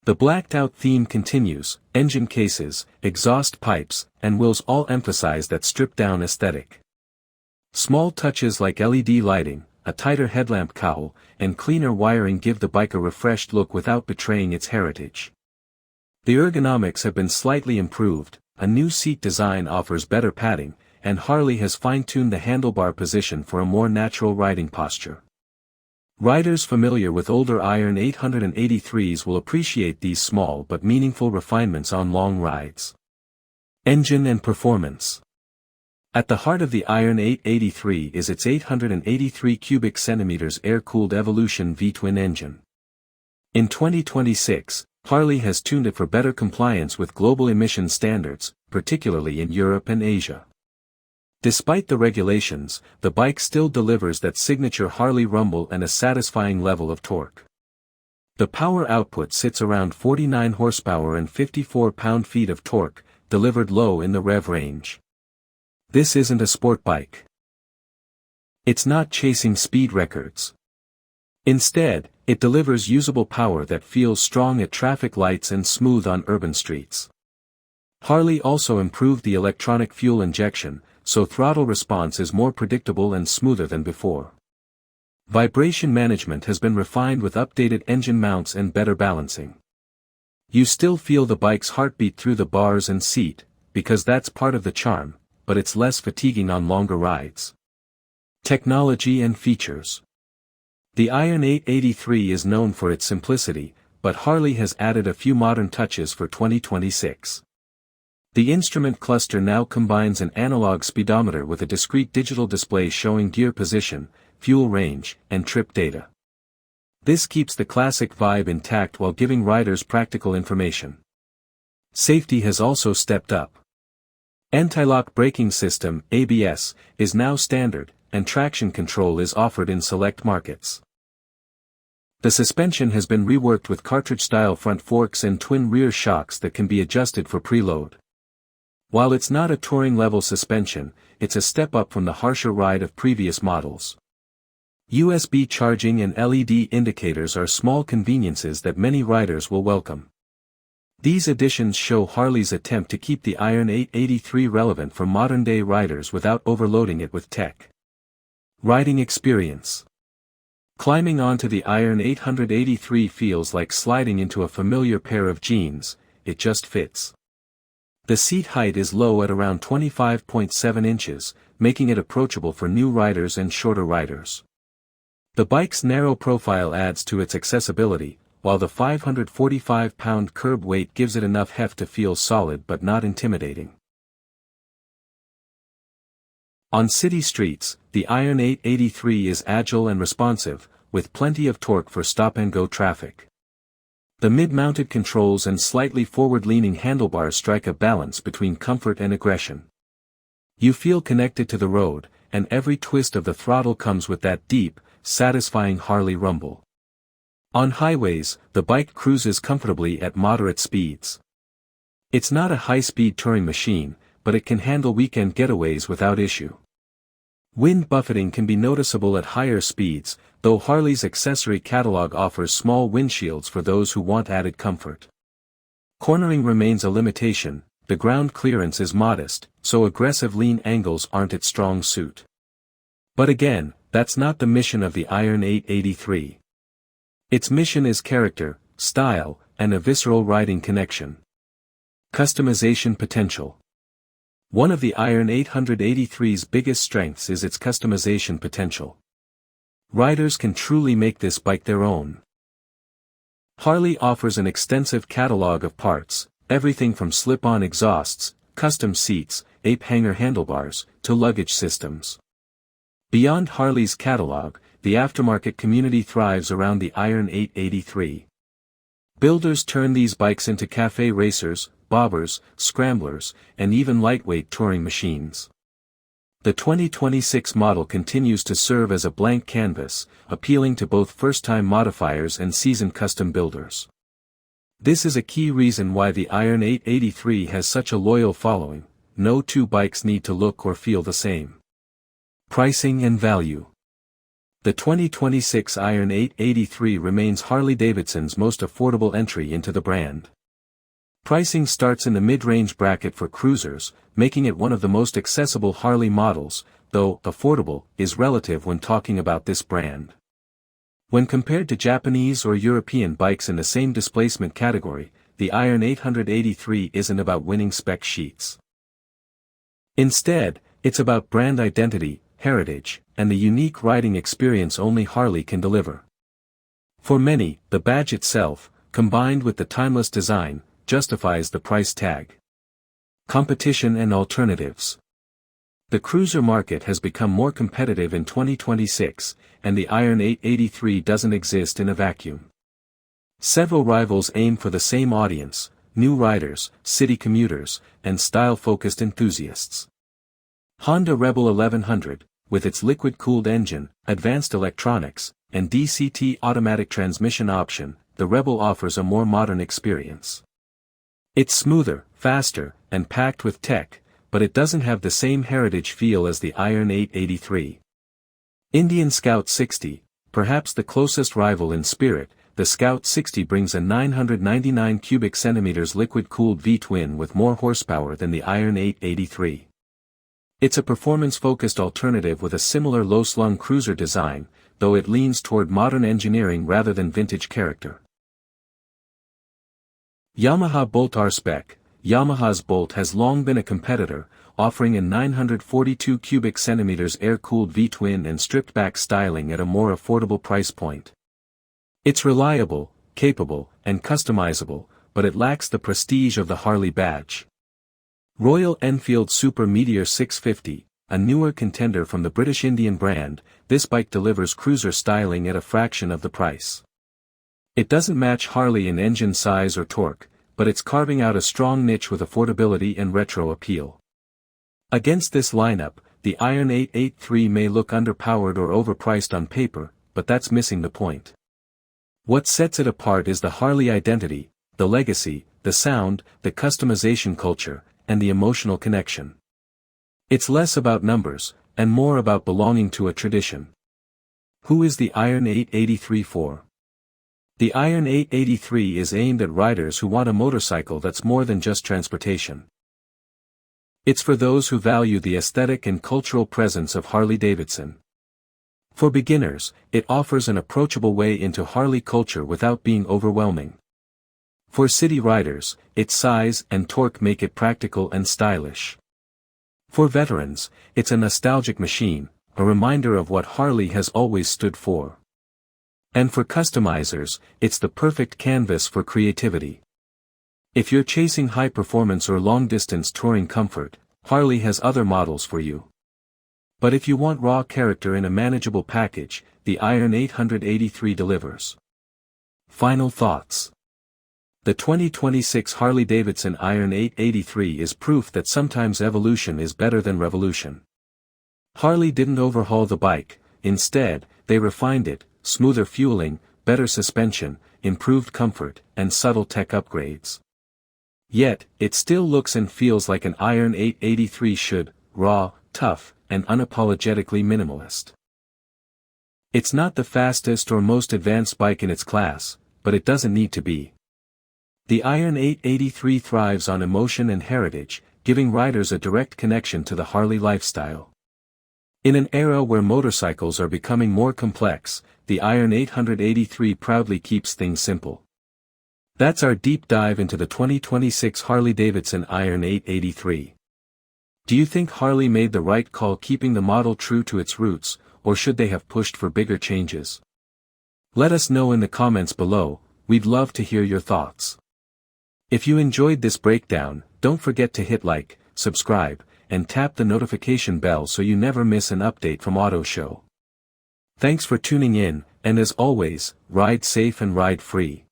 The blacked-out theme continues, engine cases, exhaust pipes, and wheels all emphasize that stripped-down aesthetic. Small touches like LED lighting, a tighter headlamp cowl, and cleaner wiring give the bike a refreshed look without betraying its heritage. The ergonomics have been slightly improved, a new seat design offers better padding, and Harley has fine-tuned the handlebar position for a more natural riding posture. Riders familiar with older Iron 883s will appreciate these small but meaningful refinements on long rides. Engine and performance. At the heart of the Iron 883 is its 883 cubic centimeters air-cooled Evolution V-twin engine. In 2026, Harley has tuned it for better compliance with global emission standards, particularly in Europe and Asia. Despite the regulations, the bike still delivers that signature Harley rumble and a satisfying level of torque. The power output sits around 49 horsepower and 54 pound-feet of torque, delivered low in the rev range. This isn't a sport bike. It's not chasing speed records. Instead, it delivers usable power that feels strong at traffic lights and smooth on urban streets. Harley also improved the electronic fuel injection, so throttle response is more predictable and smoother than before. Vibration management has been refined with updated engine mounts and better balancing. You still feel the bike's heartbeat through the bars and seat, because that's part of the charm, but it's less fatiguing on longer rides. Technology and features. The Iron 883 is known for its simplicity, but Harley has added a few modern touches for 2026. The instrument cluster now combines an analog speedometer with a discrete digital display showing gear position, fuel range, and trip data. This keeps the classic vibe intact while giving riders practical information. Safety has also stepped up. Anti-lock braking system, ABS, is now standard, and traction control is offered in select markets. The suspension has been reworked with cartridge-style front forks and twin rear shocks that can be adjusted for preload. While it's not a touring-level suspension, it's a step up from the harsher ride of previous models. USB charging and LED indicators are small conveniences that many riders will welcome. These additions show Harley's attempt to keep the Iron 883 relevant for modern-day riders without overloading it with tech. Riding experience. Climbing onto the Iron 883 feels like sliding into a familiar pair of jeans, it just fits. The seat height is low at around 25.7 inches, making it approachable for new riders and shorter riders. The bike's narrow profile adds to its accessibility, while the 545-pound curb weight gives it enough heft to feel solid but not intimidating. On city streets, the Iron 883 is agile and responsive, with plenty of torque for stop-and-go traffic. The mid-mounted controls and slightly forward-leaning handlebars strike a balance between comfort and aggression. You feel connected to the road, and every twist of the throttle comes with that deep, satisfying Harley rumble. On highways, the bike cruises comfortably at moderate speeds. It's not a high-speed touring machine, but it can handle weekend getaways without issue. Wind buffeting can be noticeable at higher speeds, though Harley's accessory catalog offers small windshields for those who want added comfort. Cornering remains a limitation, the ground clearance is modest, so aggressive lean angles aren't its strong suit. But again, that's not the mission of the Iron 883. Its mission is character, style, and a visceral riding connection. Customization potential. One of the Iron 883's biggest strengths is its customization potential. Riders can truly make this bike their own. Harley offers an extensive catalog of parts, everything from slip-on exhausts, custom seats, ape hanger handlebars, to luggage systems. Beyond Harley's catalog, the aftermarket community thrives around the Iron 883. Builders turn these bikes into cafe racers, bobbers, scramblers, and even lightweight touring machines. The 2026 model continues to serve as a blank canvas, appealing to both first-time modifiers and seasoned custom builders. This is a key reason why the Iron 883 has such a loyal following. No two bikes need to look or feel the same. Pricing and value. The 2026 Iron 883 remains Harley-Davidson's most affordable entry into the brand. Pricing starts in the mid-range bracket for cruisers, making it one of the most accessible Harley models, though affordable is relative when talking about this brand. When compared to Japanese or European bikes in the same displacement category, the Iron 883 isn't about winning spec sheets. Instead, it's about brand identity, heritage, and the unique riding experience only Harley can deliver. For many, the badge itself, combined with the timeless design, justifies the price tag. Competition and alternatives. The cruiser market has become more competitive in 2026, and the Iron 883 doesn't exist in a vacuum. Several rivals aim for the same audience: new riders, city commuters, and style-focused enthusiasts. Honda Rebel 1100, with its liquid-cooled engine, advanced electronics, and DCT automatic transmission option, the Rebel offers a more modern experience. It's smoother, faster, and packed with tech, but it doesn't have the same heritage feel as the Iron 883. Indian Scout 60, perhaps the closest rival in spirit, the Scout 60 brings a 999 cubic centimeters liquid-cooled V-twin with more horsepower than the Iron 883. It's a performance-focused alternative with a similar low-slung cruiser design, though it leans toward modern engineering rather than vintage character. Yamaha Bolt R-Spec. Yamaha's Bolt has long been a competitor, offering a 942 cubic centimeters air-cooled V-twin and stripped-back styling at a more affordable price point. It's reliable, capable, and customizable, but it lacks the prestige of the Harley badge. Royal Enfield Super Meteor 650, a newer contender from the British Indian brand, this bike delivers cruiser styling at a fraction of the price. It doesn't match Harley in engine size or torque, but it's carving out a strong niche with affordability and retro appeal. Against this lineup, the Iron 883 may look underpowered or overpriced on paper, but that's missing the point. What sets it apart is the Harley identity, the legacy, the sound, the customization culture, and the emotional connection. It's less about numbers, and more about belonging to a tradition. Who is the Iron 883 for? The Iron 883 is aimed at riders who want a motorcycle that's more than just transportation. It's for those who value the aesthetic and cultural presence of Harley-Davidson. For beginners, it offers an approachable way into Harley culture without being overwhelming. For city riders, its size and torque make it practical and stylish. For veterans, it's a nostalgic machine, a reminder of what Harley has always stood for. And for customizers, it's the perfect canvas for creativity. If you're chasing high performance or long-distance touring comfort, Harley has other models for you. But if you want raw character in a manageable package, the Iron 883 delivers. Final thoughts. The 2026 Harley-Davidson Iron 883 is proof that sometimes evolution is better than revolution. Harley didn't overhaul the bike, instead, they refined it: smoother fueling, better suspension, improved comfort, and subtle tech upgrades. Yet, it still looks and feels like an Iron 883 should: raw, tough, and unapologetically minimalist. It's not the fastest or most advanced bike in its class, but it doesn't need to be. The Iron 883 thrives on emotion and heritage, giving riders a direct connection to the Harley lifestyle. In an era where motorcycles are becoming more complex, the Iron 883 proudly keeps things simple. That's our deep dive into the 2026 Harley-Davidson Iron 883. Do you think Harley made the right call keeping the model true to its roots, or should they have pushed for bigger changes? Let us know in the comments below, we'd love to hear your thoughts. If you enjoyed this breakdown, don't forget to hit like, subscribe, and tap the notification bell so you never miss an update from Auto Show. Thanks for tuning in, and as always, ride safe and ride free.